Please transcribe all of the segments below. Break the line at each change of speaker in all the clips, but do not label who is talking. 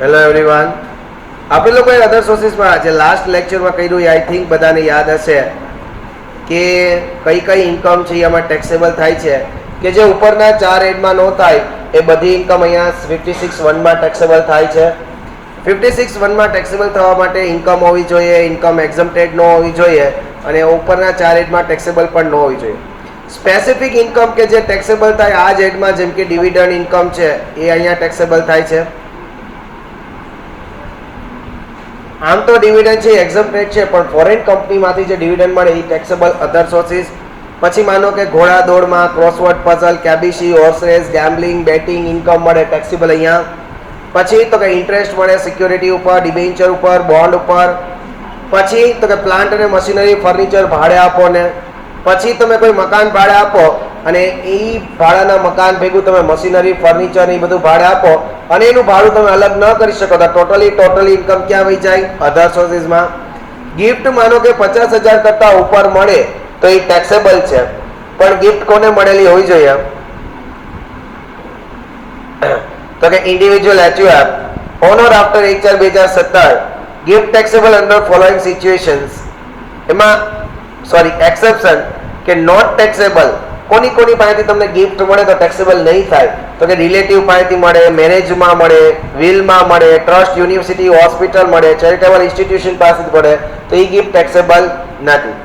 Hello everyone. આપણે લોકોએ અધર સોર્સિસમાં જે લાસ્ટ લેક્ચરમાં કર્યું એ આઈ થિંક બધાને યાદ હશે કે કઈ કઈ ઇન્કમ છે એમાં ટેક્સેબલ થાય છે કે જે ઉપરના 4 હેડમાં ન થાય એ બધી ઇન્કમ અહીંયા 56(1) માં ટેક્સેબલ થાય છે. 56(1) માં ટેક્સેબલ થવા માટે ઇન્કમ હોવી જોઈએ, ઇન્કમ એક્ઝમ્પ્ટેડ ન હોવી જોઈએ અને ઉપરના 4 હેડમાં ટેક્સેબલ પણ ન હોવી જોઈએ. સ્પેસિફિક ઇન્કમ કે જે ટેક્સેબલ થાય આ જ હેડમાં, જેમ કે ડિવિડન્ડ ઇન્કમ છે એ અહીંયા ટેક્સેબલ થાય છે. આમ તો ડિવિડન્ડ છે એક્ઝમ્પ્ટેડ છે, પણ ફોરેન કંપનીમાંથી જે ડિવિડન્ડ મળે એ ટેક્સેબલ અધર સોર્સિસ. પછી માનો કે ઘોડા દોડમાં, crossword puzzle, KBC, horse race, gambling, betting income મળે ટેક્સેબલ અહીંયા. પછી તો કે ઇન્ટરેસ્ટ મળે સિક્યોરિટી ઉપર, ડિબેન્ચર ઉપર, બોન્ડ ઉપર. પછી તો કે પ્લાન્ટ અને મશીનરી, ફર્નિચર ભાડે આપો ને. પછી તમે કોઈ મકાન ભાડે આપો અને એ ભાડાના મકાન ભેગું તમે મશીનરી, ફર્નિચર એ બધું ભાડે આપો અને એનું ભાડું તમે અલગ ન કરી શકો તો ટોટલી ઇન્કમ ક્યાં વહી જાય? અધર સોર્સિસમાં. ગિફ્ટ માનો કે 50,000 કરતા ઉપર મળે તો એ ટેક્સેબલ છે, પણ ગિફ્ટ કોને મળેલી હોવી જોઈએ? તો કે individual HUF owner after 1/4/2017 gift taxable under following situations. એમાં એક્સેપ્શન કે નોટ ટેક્સેબલ કોની પાસેથી તમને ગિફ્ટ મળે તો ટેક્સેબલ નહીં થાય? તો કે રિલેટિવ પાસેથી મળે, મેરેજમાં મળે, વિલમાં મળે, ટ્રસ્ટ, યુનિવર્સિટી, હોસ્પિટલ મળે, ચેરિટેબલ ઇન્સ્ટિટ્યુશન પાસેથી મળે તો એ ગિફ્ટ ટેક્સેબલ નથી.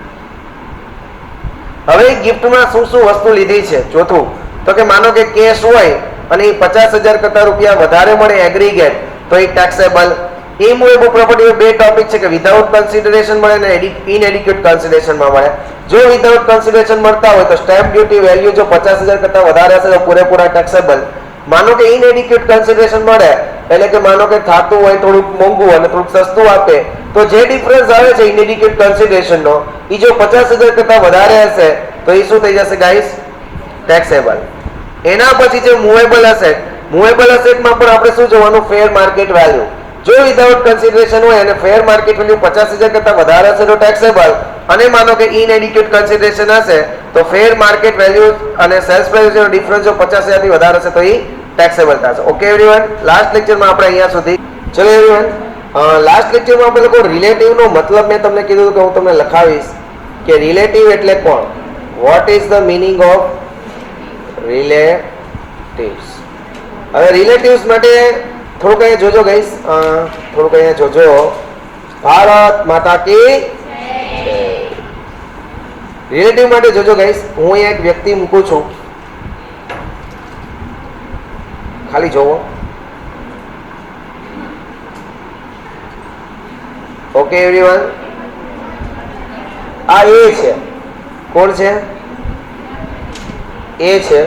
હવે ગિફ્ટમાં શું શું વસ્તુ લીધી છે? ચોથું તો કે માનો કે કેશ હોય અને એ 50,000 કરતા રૂપિયા વધારે મળે એગ્રીગેટ તો એ ટેક્સેબલ. ઇમૂવેબલ પ્રોપર્ટી બે ટોપિક છે કે વિધાઉટ કન્સિડરેશન મળે અને ઇનએડિક્યુટ કન્સિડરેશનમાં મળે. જો વિધાઉટ કન્સિડરેશન મળતા હોય તો સ્ટેમ્પ ડ્યુટી વેલ્યુ જો 50,000 કરતા વધારે હશે તો પૂરેપૂરા ટેક્સેબલ. માનો કે ઇનએડિક્યુટ કન્સિડરેશન મળે એટલે કે માનો કે થાતું હોય થોડુંક મોંઘું અને થોડુંક સસ્તું આપે તો જે ડિફરન્સ આવે છે ઇનએડિક્યુટ કન્સિડરેશનનો એ જો 50,000 કરતા વધારે હશે તો એ શું થઈ જશે ગાઈસ? ટેક્સેબલ. એના પછી જે મૂવેબલ એસેટમાં પણ આપણે શું જોવાનું? ફેર માર્કેટ વેલ્યુ. જો વિધાઉટ કન્સિડરેશન હોય અને ફેર માર્કેટ વેલ્યુ 50,000 કરતા વધારે હશે તો ટેક્સેબલ, અને માનો કે ઇનએડિક્યુટ કન્સિડરેશન હશે તો ફેર માર્કેટ વેલ્યુ અને સેલ્સ પ્રાઇસનો ડિફરન્સ જો 50,000 થી વધારે હશે તો એ ટેક્સેબલ થશે. ઓકે એવરીવન, લાસ્ટ લેક્ચરમાં આપણે અહીંયા સુધી. ચલો એવરીવન, લાસ્ટ લેક્ચરમાં આપણે લોકો રિલેટિવનો મતલબ મેં તમને કીધું કે હું તમને લખાવીશ કે રિલેટિવ એટલે કોણ. What is the meaning of relatives? હવે રિલેટિવ્સ માટે થોડુંક અહીંયા જોજો ગાઈસ, થોડુંક અહીંયા જોજો. ભારત માતા કી રિલેટિવ માટે જોજો ગાઈસ. હું અહીંયા એક વ્યક્તિ મૂકું છું, ખાલી જોવો. ઓકે એવરીવન, આ એ છે. કોણ છે? એ છે.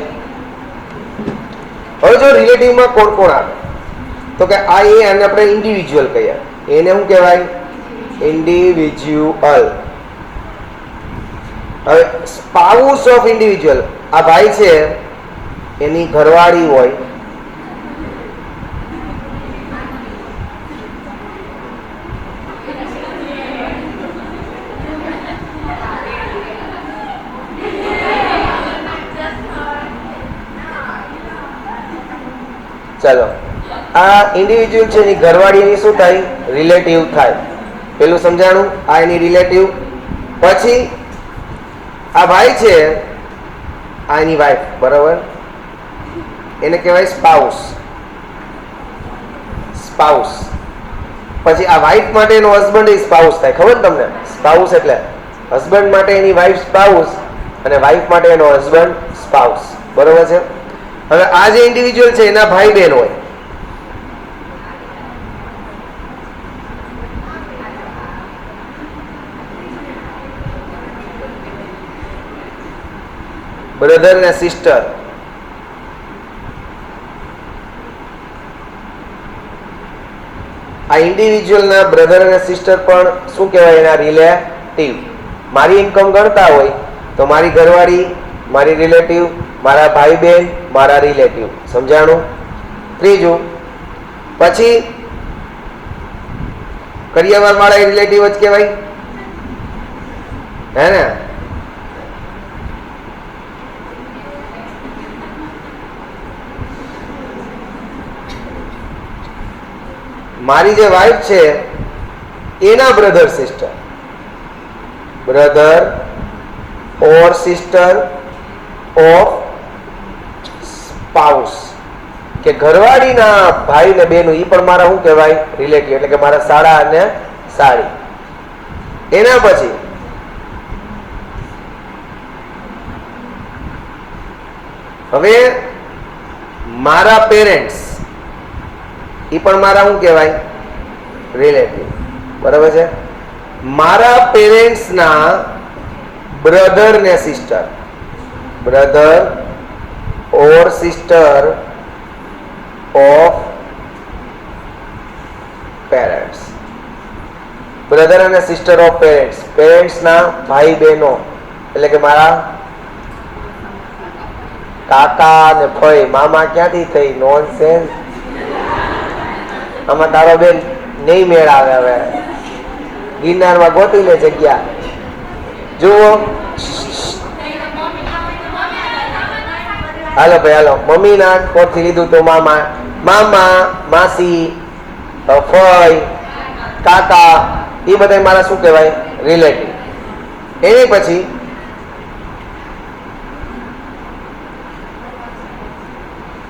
હવે જો રિલેટિવમાં કોણ કોણ આવે તો કે આ એ અને આપણે ઇન્ડિવિજ્યુઅલ કહીએ. એને શું કહેવાય? ઇન્ડિવિજ્યુઅલ. હવે સ્પાઉસ ઓફ ઇન્ડિવિજ્યુઅલ, આ ભાઈ છે એની ઘરવાળી હોય, ચાલો આ ઇન્ડિવિજ્યુઅલ છે એની ઘરવાળી એની શું થાય? રિલેટિવ થાય. પેલું સમજાણું? આ એની રિલેટિવ. પછી આ ભાઈ છે આ એની વાઈફ, બરાબર? એને કહેવાય સ્પાઉસ. પછી આ વાઈફ માટે એનો હસબન્ડ એ સ્પાઉસ થાય. ખબર તમને? સ્પાઉસ એટલે હસબન્ડ માટે એની વાઈફ સ્પાઉસ અને વાઈફ માટે એનો હસબન્ડ સ્પાઉસ. બરોબર છે? હવે આ જે ઇન્ડિવિજ્યુઅલ છે એના ભાઈ બહેન હોય. બ્રધર ને સિસ્ટર. આ ઇન્ડિવિજ્યુઅલના બ્રધર અને સિસ્ટર પણ શું કહેવાય? એના રિલેટિવ. મારી ઇન્કમ ગણતા હોય તો મારી ઘરવાળી મારી રિલેટિવ, મારા ભાઈ બહેન મારા રિલેટિવ. સમજાણું? ત્રીજું, પછી કરિયાવર વાળા રિલેટિવ જ કહેવાય, હે ને? મારી જે વાઈફ છે એના brother sister, brother or sister of spouse, કે ઘરવાળીના ભાઈ ને બેન, એ પણ મારા શું કહેવાય? રિલેટિવ, એટલે કે મારા સાળા અને સાળી. એના પછી હવે મારા પેરેન્ટ્સ, એ પણ મારા શું કહેવાય? રિલેટિવ. બરાબર છે. મારા પેરેન્ટ્સ ના બ્રધર ને sister, brother or sister of parents, brother અને સિસ્ટર ઓફ પેરેન્ટ્સ, પેરેન્ટ્સ ના ભાઈ બહેનો, એટલે કે મારા કાકા ને ફઈ. મામા ક્યાંથી થઈ? નોનસેન્સ. આમાં તારો બેન નહીં મેળ આવે. હવે ગિરનારમાં ગોતી લે જગ્યા. જુઓ, હાલો ભાઈ હાલો. મમ્મી ના કોથી લીધું તો મામા, મામા, માસી, ફઈ, કાકા, એ બધા મારા શું કહેવાય? રિલેટિવ. એની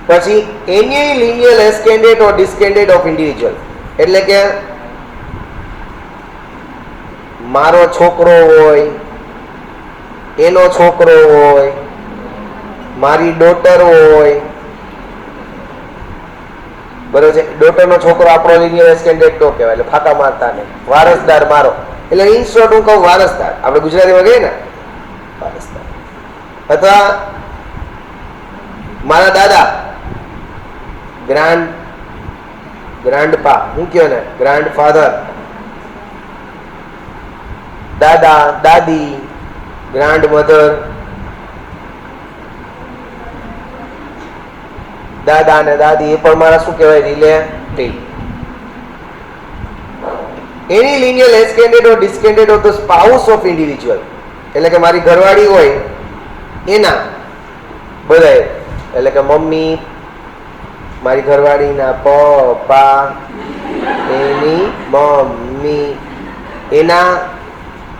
પછી એની lineal ascendant or descendant of individual, એટલે કે મારો છોકરો હોય, એનો છોકરો હોય, મારી ડોટર હોય. બરોબર છે. ડોટર નો છોકરો આપણો lineal ascendant તો કહેવાય, એટલે ફાકા મારતા નહીં. વારસદાર મારો, એટલે ઇન શોર્ટ હું કહું વારસદાર. આપણે ગુજરાતીમાં કહીએ ને વારસદાર. અથવા મારા દાદા, ગ્રાન્ડપા, હું કયો ને ગ્રાન્ડફાધર, દાદા, દાદી, ગ્રાન્ડમધર, દાદા અને દાદી, એ પણ મારા શું કહેવાય? Relative. Any lineal ascendant or descendant of the spouse of individual, એટલે કે મારી ઘરવાળી હોય એના બધાય, એટલે કે મમ્મી, મારી ઘરવાળીના પપ્પા, એની મમ્મી, એના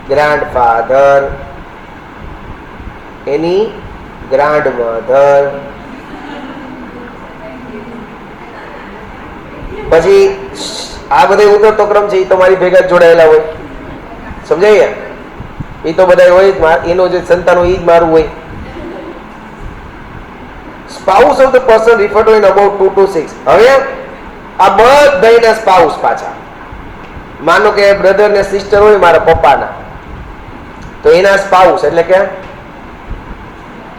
ગ્રાન્ડફાધર, એની ગ્રાન્ડમધર. પછી આ બધા ઉતરતો ક્રમ છે, એ તો મારી ભેગા જ જોડાયેલા હોય. સમજાય? એ તો બધા હોય જ, એનો જે સંતાન હોય એ જ મારું હોય. Spouse of the person refer two in about 2 to 6. હવે આ બધાના સ્પાઉસ પાછા, માનો કે બ્રધર ને સિસ્ટર હોય મારા પપ્પાના, તો એના સ્પાઉસ એટલે કે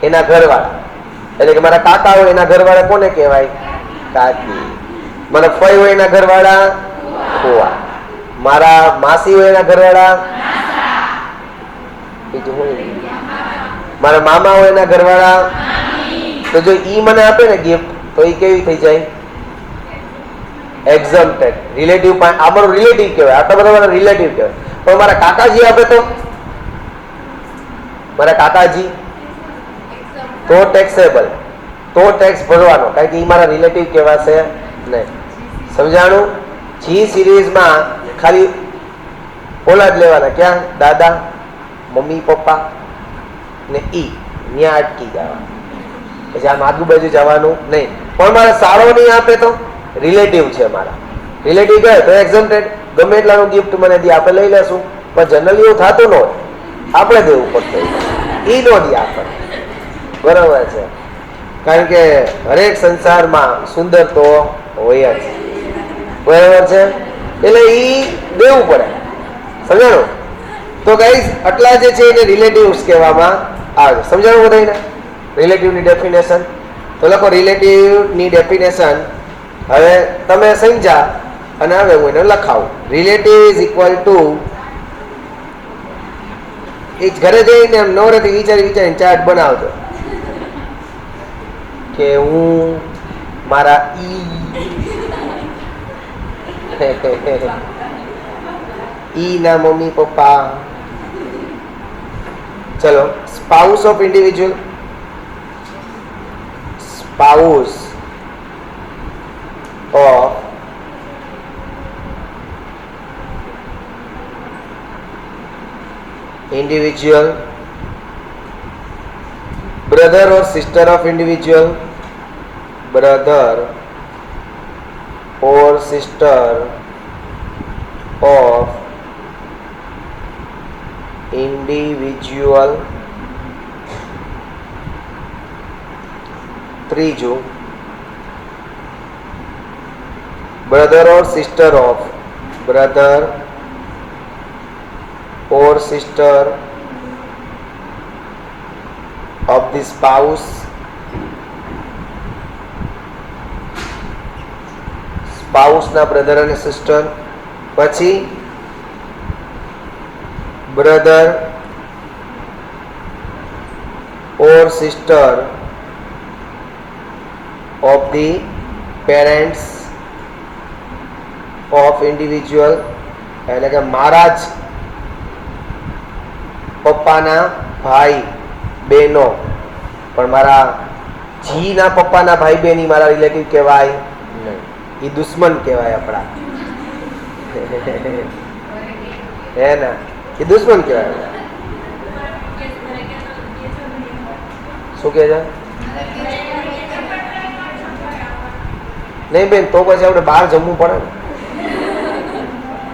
એના ઘરવાળા, એટલે કે મારા કાકા હોય એના ઘરવાળા કોને કહેવાય? કાકી. મારા ફઈ હોય એના ઘરવાળા ફુવા. મારા માસી હોય એના ઘરવાળા, બીજું હોય મારા મામા હોય એના ઘરવાળા. તો જો ઈ મને આપે ને ગિફ્ટ, તો ઈ કેવી થઈ જાય? એક્ઝમ્પ્ટેડ. રિલેટિવ. આ મારો રિલેટિવ કહેવાય, આટલા બધા મારા રિલેટિવ કહેવાય. પણ મારા કાકાજી આપે તો, મારા કાકાજી તો ટેક્સેબલ, તો ટેક્સ ભરવાનો, કારણ કે ઈ મારા રિલેટિવ કહેવાશે નહીં. સમજાણું? જી સિરીઝમાં ખાલી ઓલા જ લેવાના. ક્યાં? દાદા, મમ્મી, પપ્પા ને ઈ ત્યાં અટકી જવા. પછી આમ આજુબાજુ જવાનું નહીં. પણ મારા સારો નહીં આપે તો રિલેટિવ છે મારા. રિલેટિવ કહે તો એક્ઝમ્પ્ટેડ. ગમે એટલાનું ગિફ્ટ મને દી, આપણે લઈ લેશું. પણ જનરલી એવું થતું ન હોય, આપણે દેવું પડતું. ઈ નો દી આપણને. બરાબર છે. કારણ કે હરેક સંસારમાં સુંદર તો હોય જ. બરાબર છે. એટલે ઈ દેવું પડે. સમજાણું? તો ગાઈસ આટલા જે છે એને રિલેટિવ્સ કહેવામાં આવે. સમજાણું બધાને? રિલેટિવની ડેફિનેશન તો લખો. રિલેટિવની ડેફિનેશન હવે તમે સમજ્યા, અને હવે હું એને લખાવું. રિલેટિવ ઇઝ ઇક્વલ ટુ, એ ઘરે જઈને એમ નવરેથી વિચારીને ચાર્ટ બનાવજો કે હું મારા ઈ ના મમ્મી પપ્પા. ચલો. Spouse of individual, spouse of individual, brother or sister of individual, brother or sister of individual. ત્રીજું, brother or sister of, brother or sister of the spouse, spouse ના brother અને sister. પછી brother or sister of the parents of individual, એટલે કે મારા જ પપ્પાના ભાઈ બહેનો, પણ મારા જીના પપ્પાના ભાઈ બહેન મારા રિલેટિવ કહેવાય નહીં, એ દુશ્મન કહેવાય આપણા. હે ને, એ દુશ્મન કહેવાય. શું કહે છે? નહીં બેન, તો પછી આપણે બહાર જમવું પડે ને.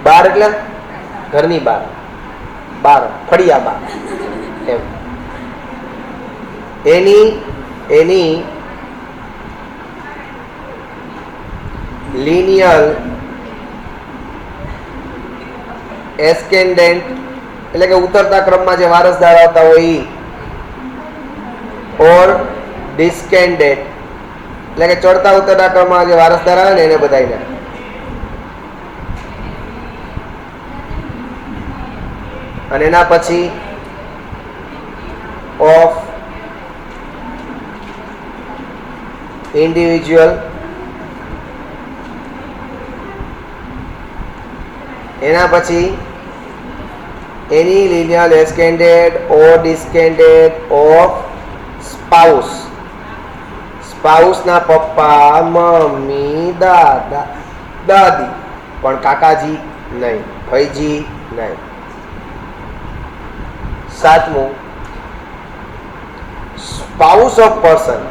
બહાર એટલે ઘરની બહાર, બહાર ફળિયા બહાર એમ. એની lineal ascendant એટલે કે ઉતરતા ક્રમમાં જે વારસદાર આવતા હોય ઈ, or descendant એટલે કે ચડતા ઉતરતા ક્રમમાં જે વારસદાર આવે ને એને બધાયને. અને એના પછી ઓફ ઇન્ડિવિજ્યુઅલ, એના પછી એની lineal ascendant or descendant of spouse, spouse ના પપ્પા, મમ્મી, દાદા, દાદી, પણ કાકાજી નહીં, ભાઈજી નહીં. સાતમું, spouse of person,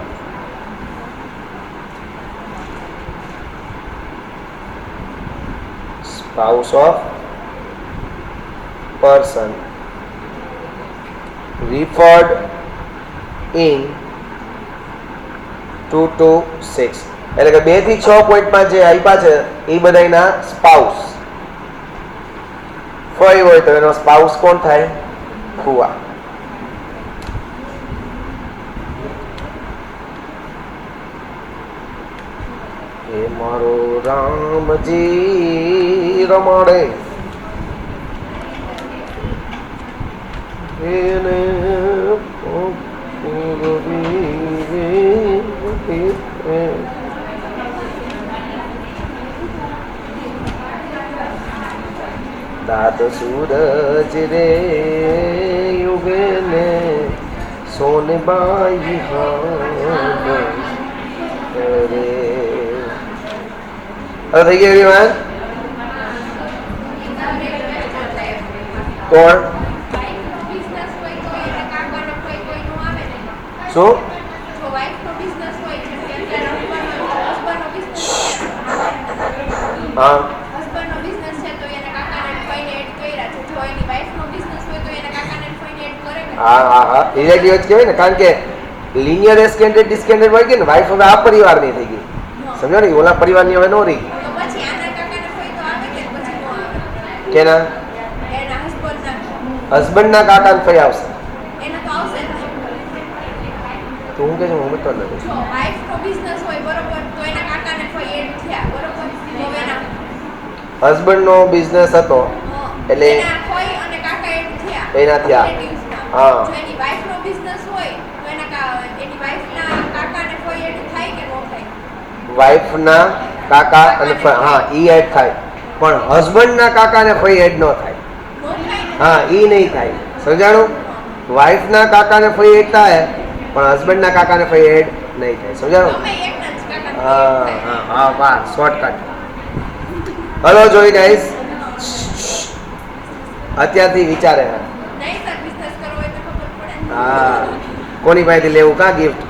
spouse of person referred in 2 to 6, એટલે કે 2 થી 6 પોઈન્ટમાં જે આપ્યા છે એ બધાના સ્પાઉસ. ફઈ હોય તો એનો સ્પાઉસ કોણ થાય? ફુવા. એ મારો રામજી રમાડે એને દાદ સૂરજ રે યુગે ને સોનબાઈ રે. હવે થઈ ગયું એવી કોણ? શું? હા, રિલેટિવ જ કહેવાય ને, કારણ કે લિનિયર એસ્કેન્ડેડ ડિસ્કેન્ડેડ હોય કે ને, વાઇફ હવે આ પરિવારની થઈ ગઈ, સમજો ને, ઓલા પરિવારની હવે નો રહી. કેના? હસબન્ડના કાકા ફઈ આવશે. તો હું કે છે હું મતલબ નથી. હસબન્ડ નો બિઝનેસ હતો એટલે એનાથી આ. હા, વાઇફ ના કાકા અને હા ઈ એડ થાય, પણ હસબન્ડ ના કાકા ને ફઈ એડ ન થાય. હા, ઈ નહીં થાય, સમજાણું? વાઇફ ના કાકા ને ફઈ એડ થાય, પણ હસબન્ડ ના કાકા ને ફઈ એડ નહીં થાય, સમજાણું? હા હા હા, વાહ, શોર્ટકટ. હલો જોઈ ગાઈસ, અત્યારથી વિચારે. હા, કોની પાસેથી લેવું કા gift?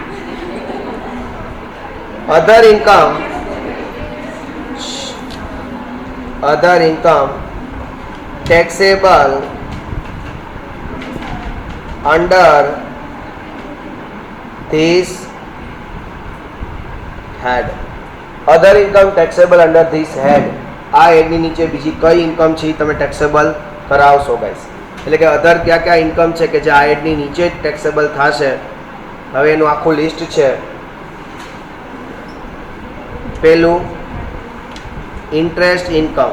Other income taxable under this head. Other income taxable under this head. આ હેડની નીચે બીજી કઈ ઇન્કમ છે એ તમે ટેક્સેબલ કરાવશો ગાઈસ. એટલે કે અધર કયા કયા ઇન્કમ છે કે જે આ હેડની નીચે જ ટેક્સેબલ થશે. હવે એનું આખું લિસ્ટ છે. પહેલું ઇન્ટરેસ્ટ ઇન્કમ,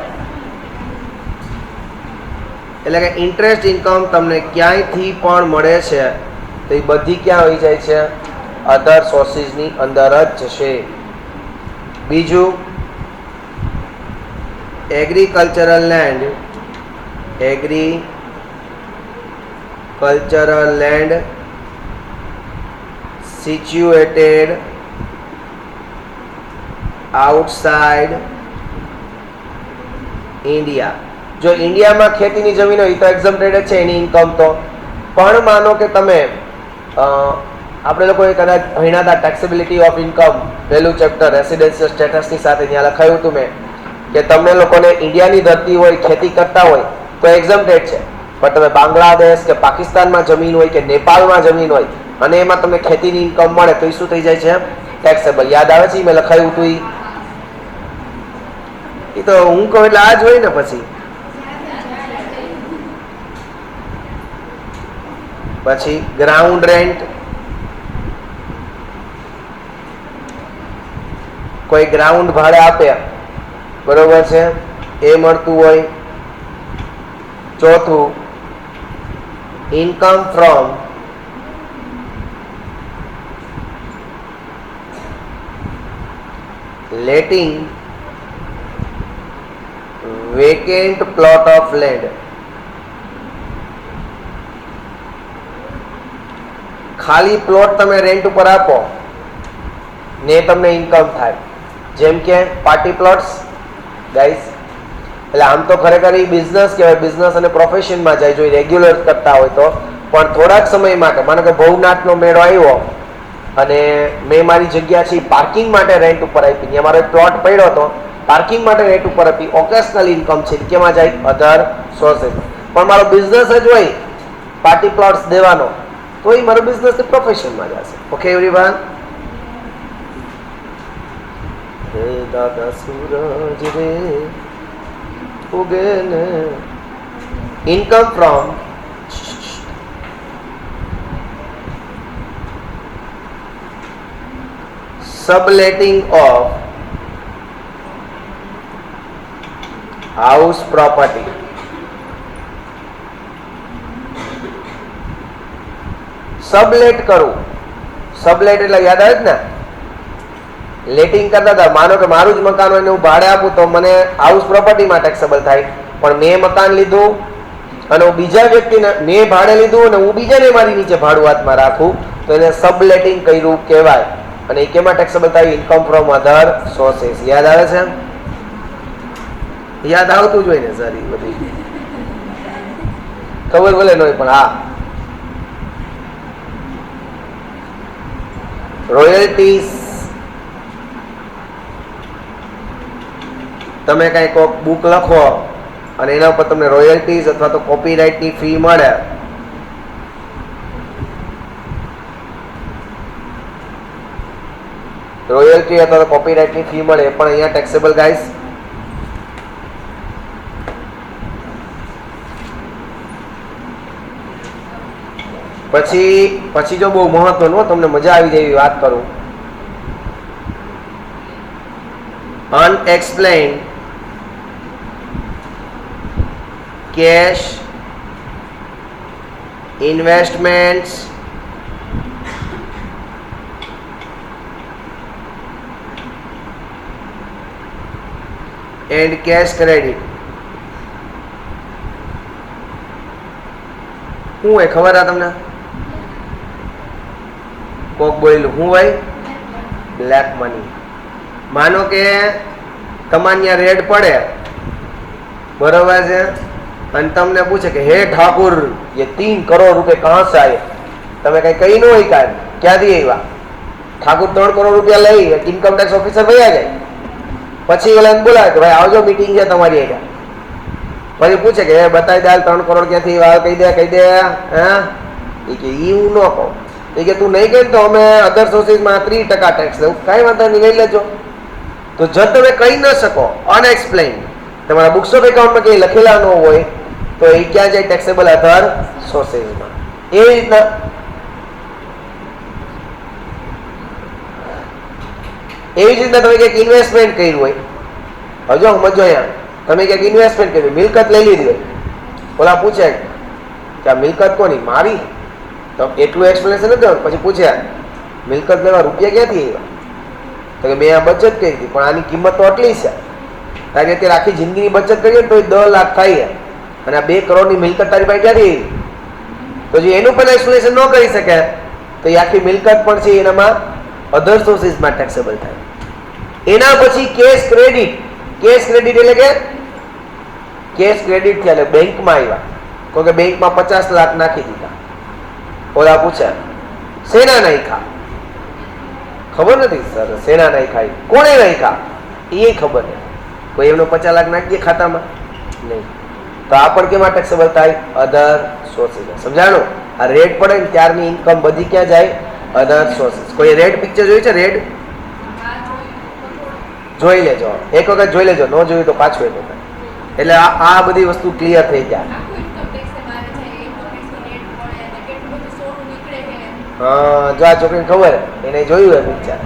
એટલે કે ઇન્ટરેસ્ટ ઇન્કમ તમને ક્યાંયથી પણ મળે છે તો એ બધી ક્યાં આવી જાય છે? અધર સોર્સિસની અંદર જ જશે. બીજું agricultural land situated outside India. જો ઇન્ડિયામાં ખેતીની જમીન હોય તો એક્ઝમ્પ્ટેડ છે એની ઇન્કમ તો. પણ માનો કે તમે આપણે લોકોએ કદાચ ભણ્યા હતા ટેક્સેબિલિટી ઓફ ઇન્કમ, પહેલું ચેપ્ટર રેસિડેન્શિયલ સ્ટેટસની સાથે ત્યાં લખાયું હતું મેં કે તમને લોકોને ઇન્ડિયાની ધરતી હોય, ખેતી કરતા હોય તો એક્ઝમ્પ્ટેડ છે. પણ તમે બાંગ્લાદેશ કે પાકિસ્તાનમાં જમીન હોય કે નેપાળમાં જમીન હોય અને એમાં તમને ખેતીની ઇન્કમ મળે તો એ શું થઈ જાય છે? ટેક્સેબલ. યાદ આવે છે મેં લખાયું હતું એ તો હું કહું એટલે આ જ હોય ને. પછી ગ્રાઉન્ડ રેન્ટ, કોઈ ગ્રાઉન્ડ ભાડે આપે, બરોબર છે, એ મળતું હોય. ચોથું income from letting vacant plot of land. ખાલી પ્લોટ તમે રેન્ટ ઉપર આપો ને તમને ઇન્કમ થાય. જેમ કે પાર્ટી પ્લોટ્સ ગાઈસ. એટલે આમ તો ખરેખર એ બિઝનેસ કહેવાય, બિઝનેસ અને પ્રોફેશનમાં જાય જો રેગ્યુલર કરતા હોય તો. પણ થોડાક સમય માટે, માનો કે ભવનાથનો મેળો આવ્યો અને મેં મારી જગ્યા છે પાર્કિંગ માટે રેન્ટ ઉપર આપી, ત્યાં મારો એક પ્લોટ પડ્યો હતો, પાર્કિંગ માટે રેન્ટ ઉપર આપી, ઓકેશનલ ઇન્કમ છે, કેમાં જાય? અધર સોર્सेस. પણ મારો બિઝનેસ જ હોય પાર્ટી પ્લોટ્સ દેવાનો તો એ મારો બિઝનેસ પ્રોફેશનમાં જશે. Okay everyone. હે દાદા સૂરજ રે ઉગે ને. Income from subletting of house property. સબલેટ કરવું. સબલેટ એટલે યાદ આવે ને, લેટિંગ કરતા હતા. માનો કે મારું જ મકાન હોય ને હું ભાડે આપું તો મને હાઉસ પ્રોપર્ટીમાં ટેક્સેબલ થાય. પણ મેં મકાન લીધું અને હું બીજા વ્યક્તિને મેં ભાડે લીધું અને હું બીજાને મારી નીચે ભાડું હાથમાં રાખું તો એને સબલેટિંગ કર્યું કહેવાય. અને એ કેમાં ટેક્સેબલ થાય? Income from other sources. યાદ આવે છે? યાદ આવતું જ હોય ને સર. એ બધી ખબર ભલે ન હોય પણ હા. રોયલ્ટીઝ, તમે કઈ કોક બુક લખો અને એના ઉપર તમને રોયલ્ટીઝ અથવા તો કોપીરાઇટની ફી મળે, રોયલ્ટી અથવા તો કોપીરાઇટની ફી મળે પણ અહીંયા ટેક્સેબલ ગાઈસ. પછી જો બહુ મહત્વનું, તમને મજા આવી જાય એવી વાત કરું, unexplained cash investments and cash credit. શું હોય ખબર આ તમને? કોક બોલ્યું હું ભાઈ? Black money. માનો કે તમારે ત્યાં રેડ પડે, બરોબર છે, અને તમને પૂછે કે હે ઠાकुर ये 3 करोड़ रुपए कहाँ से आए? તમે કઈ કહી ન હોય કાંઈ, ક્યાંથી આવ્યા? ઠાકુર 3 કરોડ રૂપિયા લઈ ઇન્કમ ટેક્સ ઓફિસર વયા જાય, પછી ઓલા બોલાવે કે ભાઈ આવજો મીટિંગ છે તમારી અહીંયા. પછી પૂછે કે બતાવી દે 3 કરોડ ક્યાંથી આવ્યા, કહી દે હા એ કે હું ન કહું. એ કે તું નહીં કહે તો અમે અધર સોર્સિસમાં 3% ટેક્સ લેવું. કાંઈ વાંધો નહીં, લઈ લેજો. તો જો તમે કહી ન શકો અનએક્સપ્લેન, તમારા બુક્સ ઓફ એકાઉન્ટમાં કંઈ લખેલા ન હોય તો એ ક્યાં જાય? ટેક્સેબલ અધર સોર્સિસમાં. એવી રીતના તમે કંઈક ઇન્વેસ્ટમેન્ટ કર્યું હોય, હજો સમજો અહીંયા તમે ક્યાંક ઇન્વેસ્ટમેન્ટ કર્યું, મિલકત લઈ લીધી હોય, ઓલા પૂછે કે આ મિલકત કોની? મારી. તો એટલું એક્સપ્લેનેશન નથી દેવાનું. પછી પૂછ્યા મિલકત લેવા રૂપિયા ક્યાંથી આવ્યા? તો કે મેં આ બચત કરી હતી, પણ આની કિંમત તો આટલી છે. તારી અત્યારે આખી જિંદગીની બચત કરીએ તો 10 લાખ થાય, અને આ 2 કરોડની મિલકત તારી પાસે ક્યાંથી આવી? તો જો એનું પણ એક્સપ્લેનેશન ન કરી શકે તો એ આખી મિલકત પણ છે એનામાં અધર સોર્સિસમાં ટેક્સેબલ થાય. એના પછી કેશ ક્રેડિટ. કેશ ક્રેડિટ એટલે કે કેશ ક્રેડિટ થયા એટલે બેંકમાં આવ્યા, તો કે બેંકમાં 50 લાખ નાખી દીધા. ઓલા પૂછે શેના નાખ્યા? ખબર નથી સર, શેના નાખ્યા? કોણે નાખ્યા એ ખબર નહીં. કોઈ એમનો 50 લાખ નાખી દે ખાતામાં? નહીં. તો આ પણ કેમાં ટેક્સેબલ થાય? અધર સોર્સિસ. સમજાણું? આ રેડ પડે ને ત્યારની ઇન્કમ બધી ક્યાં જાય? અધર સોર્સિસ. કોઈ રેડ પિક્ચર જોયું છે? રેડ જોઈ લેજો, એક વખત જોઈ લેજો, ન જોયું તો પાછું એક વખત. એટલે આ બધી વસ્તુ ક્લિયર થઈ જાય. હા, જો આ છોકરીને ખબર એને જોયું એ પિક્ચર,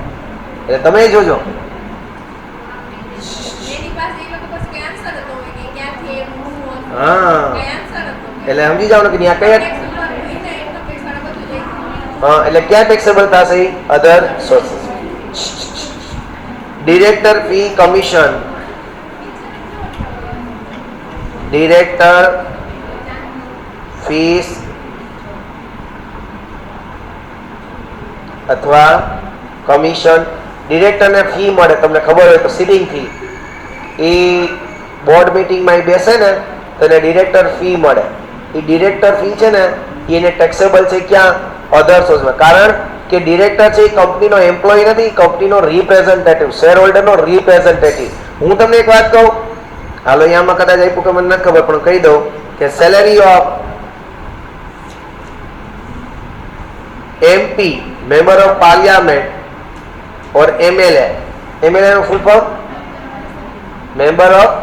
એટલે તમે જોજો. હા, એટલે સમજી જાવ ને કે ત્યાં કયા, હા, એટલે ક્યાં ટેક્સેબલ થશે? Other sources. Director fee commission. Director fees અથવા કમિશન. ડિરેક્ટરને ફી મળે, તમને ખબર હોય તો સિટિંગ ફી. એ બોર્ડ મિટિંગમાં બેસે ને તો એને ડિરેક્ટર ફી મળે. એ ડિરેક્ટર ફી છે ને એને ટેક્સેબલ છે ક્યાં? અધર સોર્સમાં. કારણ કે ડિરેક્ટર છે એ કંપનીનો એમ્પ્લોય નથી, કંપનીનો રિપ્રેઝેન્ટેટિવ, શેર હોલ્ડરનો રિપ્રેઝેન્ટેટિવ. હું તમને એક વાત કહું, હાલો અહીંયામાં કદાચ આપ્યું કે મને નથી ખબર, પણ કહી દઉં કે salary of MP, member of parliament or MLA. MLA નું full form member of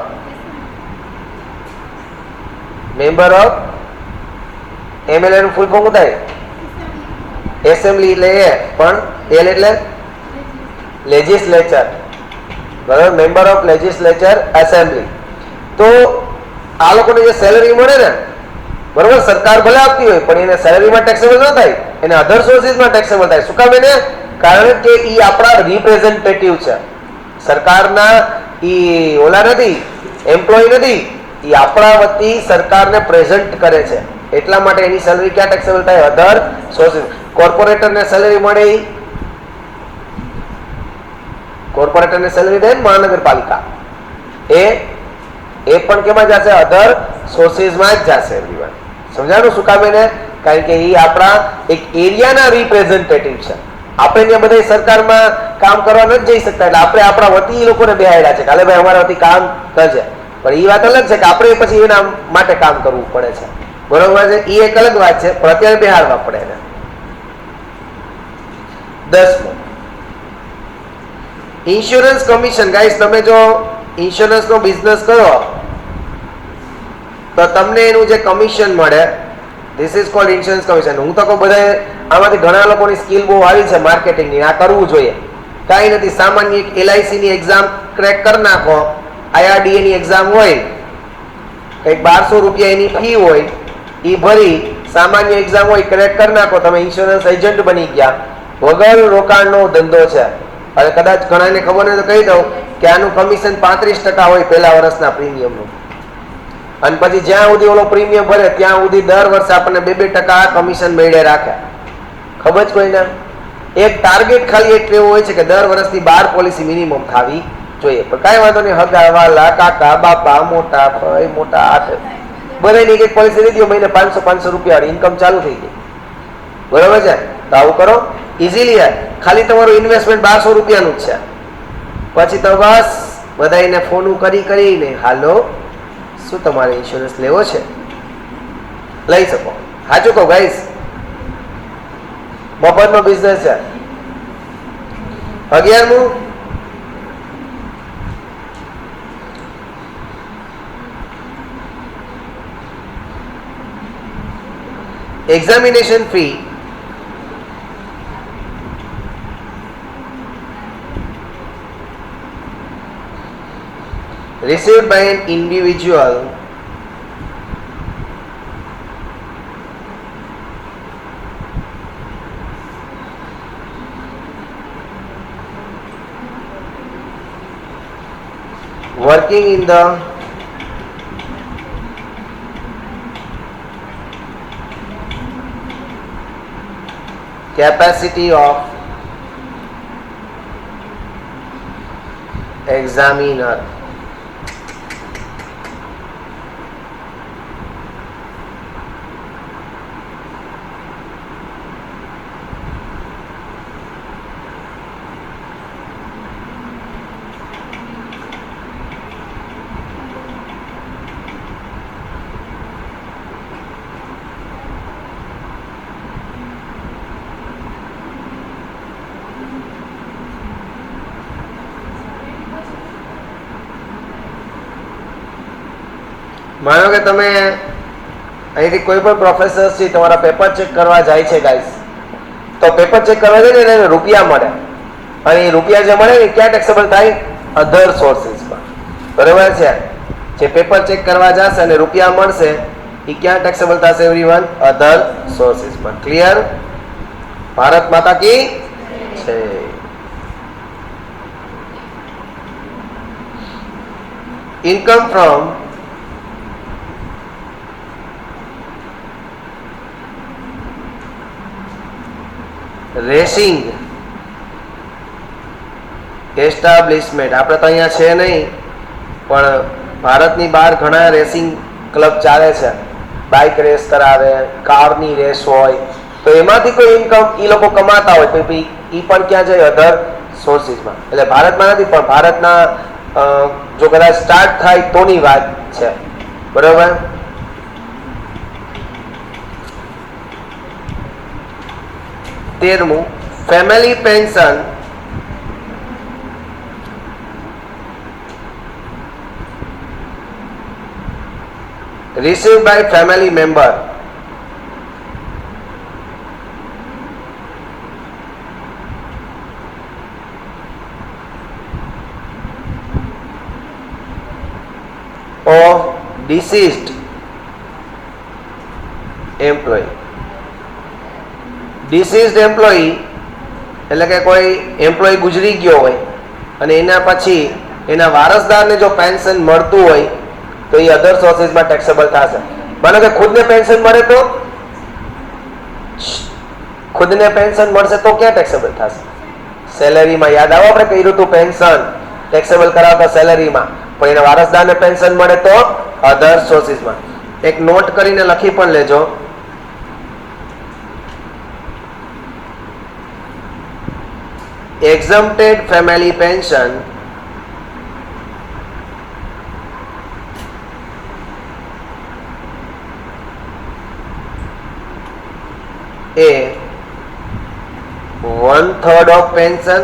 MLA નું ફૂલ ફોર્મ શું થાય? એસેમ્બલી એટલે એ, પણ એલ એટલે લેજિસ્લેચર. બરાબર? Member of legislature assembly. તો આ લોકોને જે સેલરી મળે ને, બરોબર, સરકાર ભલે આપતી હોય પણ એને સેલરીમાં ટેક્સેબલ ન થાય, એને અધર સોર્સિસમાં ટેક્સેબલ થાય. શું કામ? એને કારણ કે એ આપણા રિપ્રેઝેન્ટેટિવ છે. સરકારના એ ઓલા નથી, એમ્પ્લોય નથી, એ આપણા વતી સરકારને પ્રેઝન્ટ કરે છે. એટલા માટે એની સેલરી ક્યાં ટેક્સેબલ થાય? અધર સોર્સિસ. કોર્પોરેટરને સેલરી મળે, કોર્પોરેટરને સેલરી દે મહાનગરપાલિકા, એ પણ કેમાં જશે? અધર સોર્સિસમાં જ જશે. એવરીવન સમજાણું? શું કામ? એને કારણ કે એ આપણા એક એરિયાના રિપ્રેઝેન્ટેટિવ છે. આપણે ત્યાં બધા સરકારમાં કામ કરવા નથી જઈ શકતા, એટલે આપણે આપણા વતી લોકોને બેહાડ્યા છે, કાલે ભાઈ અમારા વતી કામ કરશે. પણ એ વાત અલગ છે કે આપણે પછી એના માટે કામ કરવું પડે છે. બરોબર છે? એ એક અલગ વાત છે, પણ અત્યારે બેહાડવા પડે એને. 10મો ઇન્સ્યોરન્સ કમિશન. ગાઈસ, તમે જો ઇન્સ્યોરન્સનો બિઝનેસ કરો તો તમને એનું જે કમિશન મળે, this is called insurance commission. હું તો કહું બધા આમાંથી ઘણા લોકોની સ્કિલ બહુ આવી છે માર્કેટિંગની, આ કરવું જોઈએ. કાંઈ નથી, સામાન્ય એક LIC ની એક્ઝામ ક્રેક કરી નાખો, IRDA ની એક્ઝામ હોય, કંઈક 1200 રૂપિયા એની ફી હોય, એ ભરી સામાન્ય એક્ઝામ હોય, ક્રેક કરી નાખો, તમે ઇન્સ્યોરન્સ એજન્ટ બની ગયા. વગર રોકાણનો ધંધો છે. અને કદાચ ઘણાને ખબર નહીં તો કહી દઉં કે આનું કમિશન 35% હોય પહેલા વર્ષના પ્રીમિયમનું, અને પછી જ્યાં સુધી ઓલો પ્રીમિયમ ભરે ત્યાં સુધી દર વર્ષે આપણને 2% કમિશન મેળે રાખે. ખબર જ કોઈને? એક ટાર્ગેટ ખાલી એટલું એવું હોય છે કે દર વર્ષની 12 પોલિસી મિનિમમ થવી જોઈએ. પણ કાંઈ વાંધો નહીં, હગા વાલા, કાકા, બાપા, મોટા ભાઈ, મોટા હાથ બધાની એક પોલિસી લીધી, મહિને 500 રૂપિયા વાળી ઇન્કમ ચાલુ થઈ ગઈ. બરોબર છે? તો આવું કરો ઇઝીલી યાર. ખાલી તમારું ઇન્વેસ્ટમેન્ટ 1200 રૂપિયાનું જ છે. પછી તો બસ બધાને ફોન કરીને હાલો શું તમારે ઇન્સ્યોરન્સ લેવો છે, લઈ શકો. સાચું કહો ગાઈસ, મફતનો બિઝનેસ છે. 11મું, examination fee received by an individual working in the capacity of examiner. માનો કે તમે અહીંથી કોઈ પણ પ્રોફેસર છે તમારા પેપર ચેક કરવા જાય છે ગાઈસ, તો પેપર ચેક કરવા જાય ને એને રૂપિયા મળે, અને એ રૂપિયા જે મળે ને ક્યાં ટેક્સેબલ થાય? અધર સોર્સિસમાં. બરાબર છે? જે પેપર ચેક કરવા જશે અને રૂપિયા મળશે એ ક્યાં ટેક્સેબલ થશે એવરીવન? અધર સોર્સિસમાં. ક્લિયર? ભારત માતા કી છે. Income from racing establishment. આપણે તો અહીંયા છે નહીં, પણ ભારતની બહાર ઘણા રેસિંગ ક્લબ ચાલે છે. બાઇક રેસ કરાવે, કારની રેસ હોય, તો એમાંથી કોઈ ઇન્કમ એ લોકો કમાતા હોય તો એ પણ ક્યાં જાય? અધર સોર્સિસમાં. એટલે ભારતમાં નથી, પણ ભારતના જો કદાચ સ્ટાર્ટ થાય તોની વાત છે. બરોબર? તેરમું, family pension received by family member of deceased employee. Deceased employee એટલે કે કોઈ એમ્પ્લોયી ગુજરી ગયો હોય અને એના પછી એના વારસદારને જો પેન્શન મળતું હોય તો એ અધર સોર્સિસમાં ટેક્સેબલ થશે. માનો કે ખુદને પેન્શન મળે તો ખુદને પેન્શન મળશે તો ક્યાં ટેક્સેબલ થશે? સેલેરીમાં. યાદ આવો આપણે કહ્યું હતું પેન્શન ટેક્સેબલ કરાવતા સેલેરીમાં, પણ એના વારસદારને પેન્શન મળે તો અધર સોર્સિસમાં. એક નોટ કરીને લખી પણ લેજો. exempted family pension A 1/3 of pension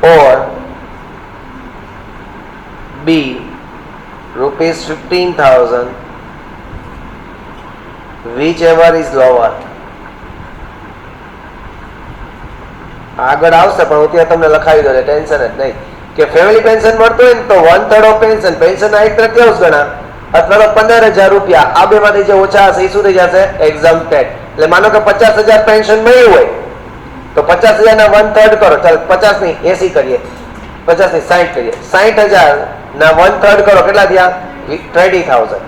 or B rupees 15,000, whichever is lower. આગળ આવશે પણ હું ત્યાં તમને લખાવી દઉં, ટેન્શન જ નહીં. કે ફેમિલી પેન્શન મળતું હોય ને તો 1/3 ઓફ પેન્શન, પેન્શનના 1/3 ગણા અથવા તો 15,000 રૂપિયા, આ બેમાંથી જે ઓછા હશે એ શું થઈ જશે? એક્ઝમ્પ્ટેડ. એટલે માનો કે 50,000 પેન્શન મળ્યું હોય તો 50,000 ના 1/3 કરો. ચાલ 50 ની 80 કરીએ, 50 ની 60 કરીએ, 60,000 ના 1/3 કરો, કેટલા થયા? 20,000.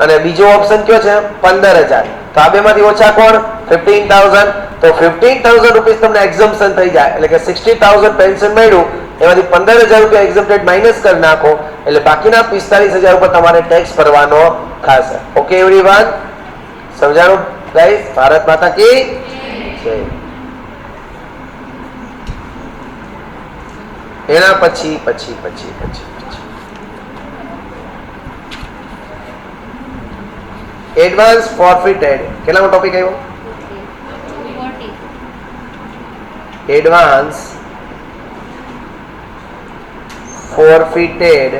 અને બીજો ઓપ્શન કયો છે? 15,000. તો આ બેમાંથી ઓછા કોણ? 15,000. તો 15,000 રૂપીસ તમને એક્ઝમ્પશન થઈ જાય, એટલે કે 60,000 પેન્શન મળ્યું એમાંથી 15,000 રૂપિયા એક્ઝમ્પ્ટેડ માઇનસ કરી નાખો, એટલે બાકીના 45,000 ઉપર તમારે ટેક્સ ભરવાનો થશે. ઓકે એવરીવન, સમજાણું ગાઈસ? ભારત માતા કી જય. એના પછી પછી પછી પછી એડવાન્સ ફોરફિટેડ. કેટલામો ટોપિક આવ્યો? Advance forfeited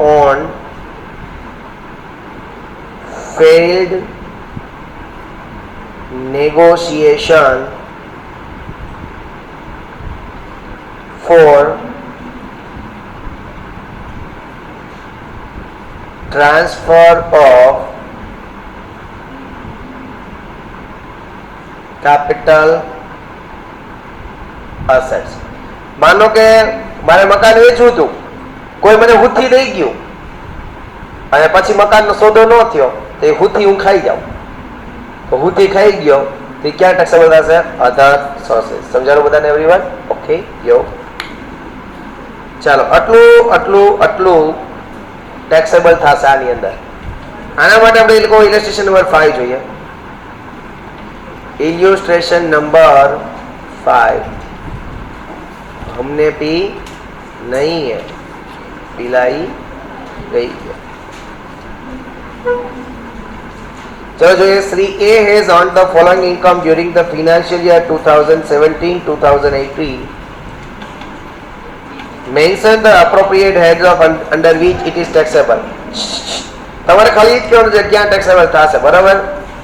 on failed negotiation for transfer of capital assets. માનો કે મારે મકાન વેચવું હતું, કોઈ મને હુથી દઈ ગયું અને પછી મકાનનો સોદો ન થયો તો એ હુથી હું ખાઈ જાઉં, તો હુથી ખાઈ ગયો તો ક્યાં ટેક્સેબલ થશે? Other sources. સમજાણું બધાને એવરીવન? ઓકે યો, ચાલો આટલું આટલું આટલું ટેક્સેબલ થશે આની અંદર. આના માટે આપણે એ લોકો ઇલસ્ટ્રેશન નંબર 5 જોઈએ. ઇલ્યુસ્ટ્રેશન નંબર 5. हमने पी नहीं है, पिलाई गई है. चलो જોઈએ. Shri A has earned the following income during the financial year 2017-2018. Mention the appropriate heads of under which it is taxable. તમારે ખાલી જ કહેવાનું છે ક્યાં ટેક્સેબલ થશે, બરાબર?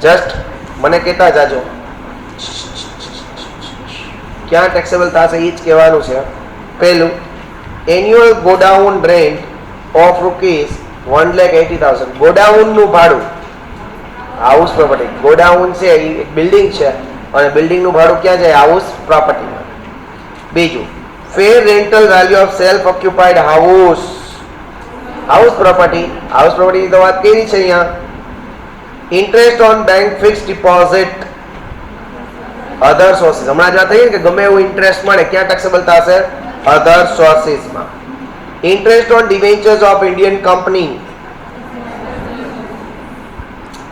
જસ્ટ મને કહેતા જાજો ક્યાં ટેક્સેબલ થશે એ જ કહેવાનું છે. પહેલું, એન્યુઅલ ગોડાઉન રેન્ટ ઓફ ₹1,80,000. ગોડાઉનનું ભાડું, હાઉસ પ્રોપર્ટી. ગોડાઉન છે એ એક બિલ્ડિંગ છે અને બિલ્ડિંગનું ભાડું ક્યાં જાય? હાઉસ પ્રોપર્ટીમાં. બીજું, fair rental value of self occupied house. House property, house પ્રોપર્ટીની તો વાત કરી છે અહીંયા. Interest on bank fixed deposit other sources. હમણાં જ વાત થઈ કે ગમે એવું ઇન્ટરેસ્ટ મળે ક્યાં ટેક્સેબલ થશે? અધર સોર્સિસમાં. Interest on debentures of Indian company.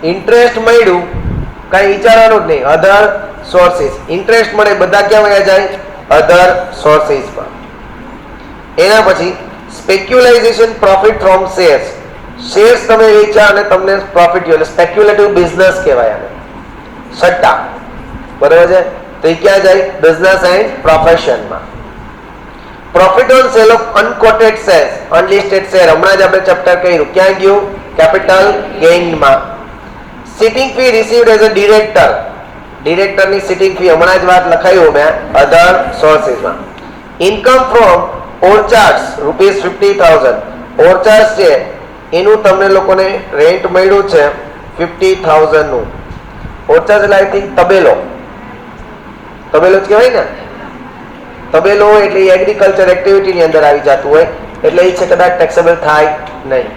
Interest મળ્યું, કઈ વિચારવાનું જ નહીં, અધર સોર્સિસ. ઇન્ટરેસ્ટ મળે બધા ક્યાં વયા જાય? અધર સોર્સિસમાં. એના પછી સ્પેક્યુલાઇઝેશન પ્રોફિટ ફ્રોમ શેર્સ. શેર્સ તમે વેચ્યા અને તમને પ્રોફિટ થયો એટલે સ્પેક્યુલેટિવ બિઝનેસ કહેવાય આને, સટ્ટા, બરાબર છે? તો એ ક્યાં જાય? બિઝનેસ એન્ડ પ્રોફેશનમાં. Profit on sale of unquoted share, unlisted share. હમણાં જ આપણે ચેપ્ટર કર્યું, ક્યાં ગયું? કેપિટલ ગેઇનમાં. Sitting fee received as a director. ડિરેક્ટરની સિટિંગ ફી હમણાં જ વાત લખાયું મેં, અધર સોર્સિસમાં. Income from ઓર્ચાર્ડ્સ ₹50,000. ઓર્ચાર્ડ્સ છે એનું તમને લોકોને રેન્ટ મળ્યું છે 50,000 નું. ઓર્ચાર્ડ એટલે આઈ થિંક તબેલો, તબેલો જ કહેવાય ને. તબેલો એટલે એગ્રીકલ્ચર એક્ટિવિટીની અંદર આવી જતું હોય એટલે એ છે કદાચ ટેક્સેબલ થાય નહીં.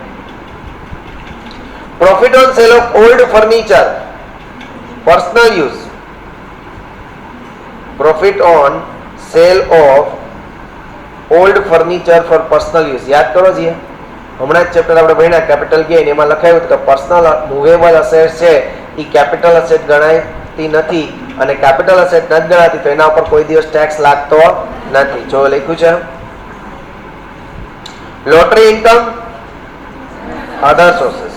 Profit on sale of old furniture personal use. Profit on sale of old furniture for personal use. યાદ કરો છીએ, હમણાં જ ચેપ્ટર આપણે ભણ્યા કેપિટલ ગેઇન, એમાં લખાયું કે પર્સનલ મૂવેબલ અસેટ છે એ કેપિટલ અસેટ ગણાતી નથી અને કેપિટલ અસેટ નથી ગણાતી તો એના ઉપર કોઈ દિવસ ટેક્સ લાગતો નથી. જો લખ્યું છે. Lottery income other sources.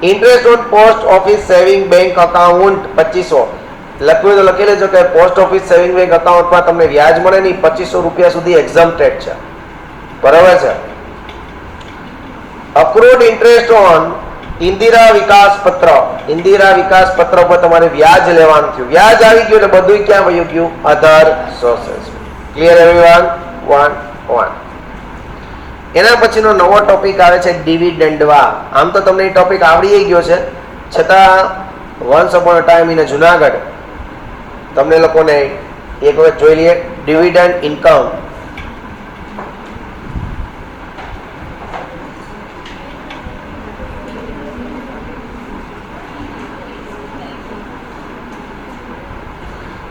Interest on post office saving bank account 2500. લખ્યું તો લખી લેજો કે પોસ્ટ ઓફિસ સેવિંગ બેંક અકાઉન્ટમાં તમને વ્યાજ મળે નહીં, ₹2500 સુધી એક્ઝમ્પ્ટેડ છે, બરાબર છે? અક્રૂડ ઇન્ટરેસ્ટ ઓન ઇન્દિરા વિકાસ પત્ર. ઇન્દિરા વિકાસ પત્ર પર તમારે વ્યાજ લેવાનું થયું, વ્યાજ આવી ગયું એટલે બધું ક્યાં વયું ગયું? અધર સોર્સિસ. Clear everyone? 1 એના પછીનો નવો ટોપિક આવે છે ડિવિડન્ડવા. આમ તો તમને એ ટોપિક આવડી ગયો છે, છતાં once upon a time in Junagadh તમને લોકોને એક વખત જોઈ લઈએ. Dividend income.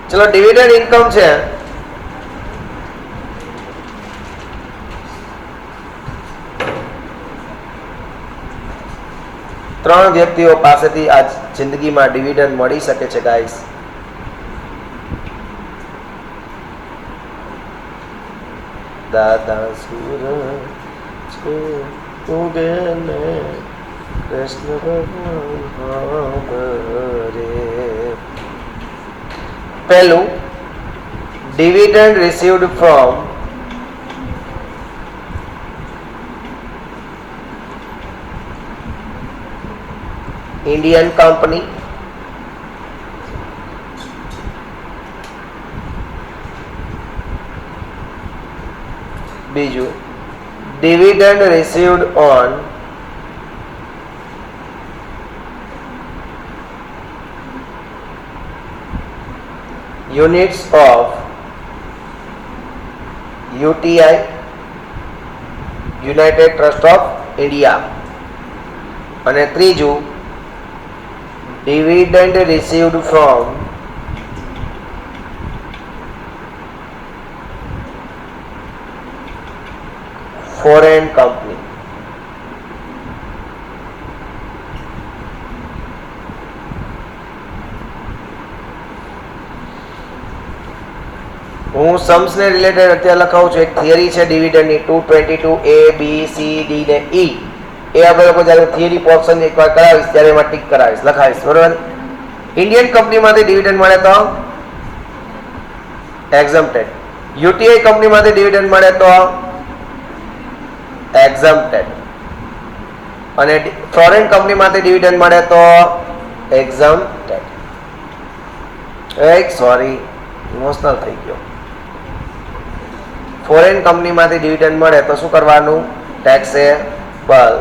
ચલો, ડિવિડન્ડ ઇન્કમ છે ત્રણ વ્યક્તિઓ પાસેથી આ જિંદગીમાં ડિવિડન્ડ મળી શકે છે ગાઈસ? દાદા સૂરજ ઉગે ને કૃષ્ણ ભગવાન સાંભળે. પહેલું, dividend received from Indian company. બીજું, dividend received on units of UTI, United Trust of India. અને ત્રીજું, dividend received from foreign company. હું सम्स ને રિલેટેડ અત્યારે લખાવું છું. એક થિયરી છે ડિવિડન્ડ ની 222 A B C D ને E. એ આપણે લોકો જ્યારે થિયરી પોર્શન એકવાર કરાવીશ ત્યારે એમાં ટીક કરાવીશ, લખાવીશ, બરોબર? ઇન્ડિયન કંપનીમાંથી ડિવિડન્ડ મળે તો એક્ઝમ્પ્ટેડ. યુટીઆઈ કંપનીમાંથી ડિવિડન્ડ મળે તો એક્ઝમ્પ્ટેડ. અને ફોરેન કંપનીમાંથી ડિવિડન્ડ મળે તો એક્ઝમ્પ્ટેડ. સોરી, ઇમોશનલ થઈ ગયો. ફોરેન કંપનીમાંથી ડિવિડન્ડ મળે તો શું કરવાનું? Taxable.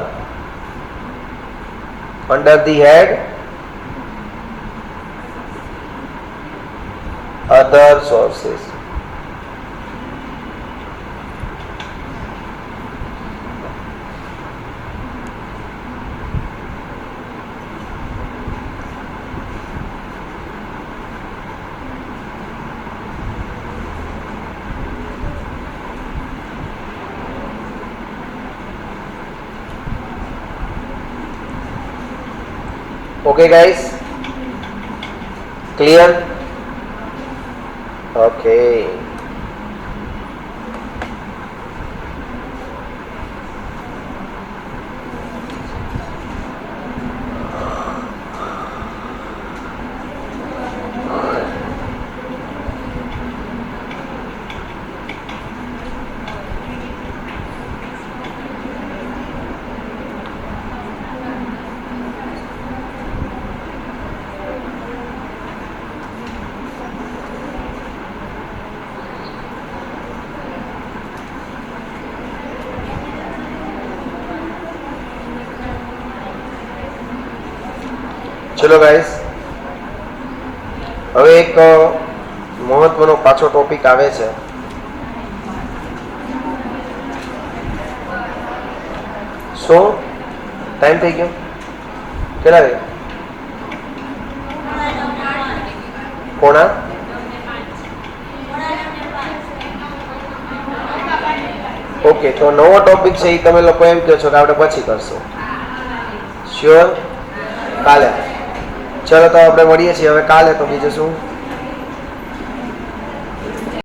Under the head other sources. Okay guys, clear? Okay. ચલો ગાઈસ, હવે એક મહત્વનો પાછો ટોપિક આવે છે. શું ટાઈમ થઈ ગયો? કેટલા વાગે? 4:45. ઓકે, તો નવો ટોપિક છે એ તમે લોકો એમ કહો છો કે આપણે પછી કરશું. શ્યોર? કાલે. ચલો તો આપણે મળીએ છીએ હવે કાલે. તો બીજું શું?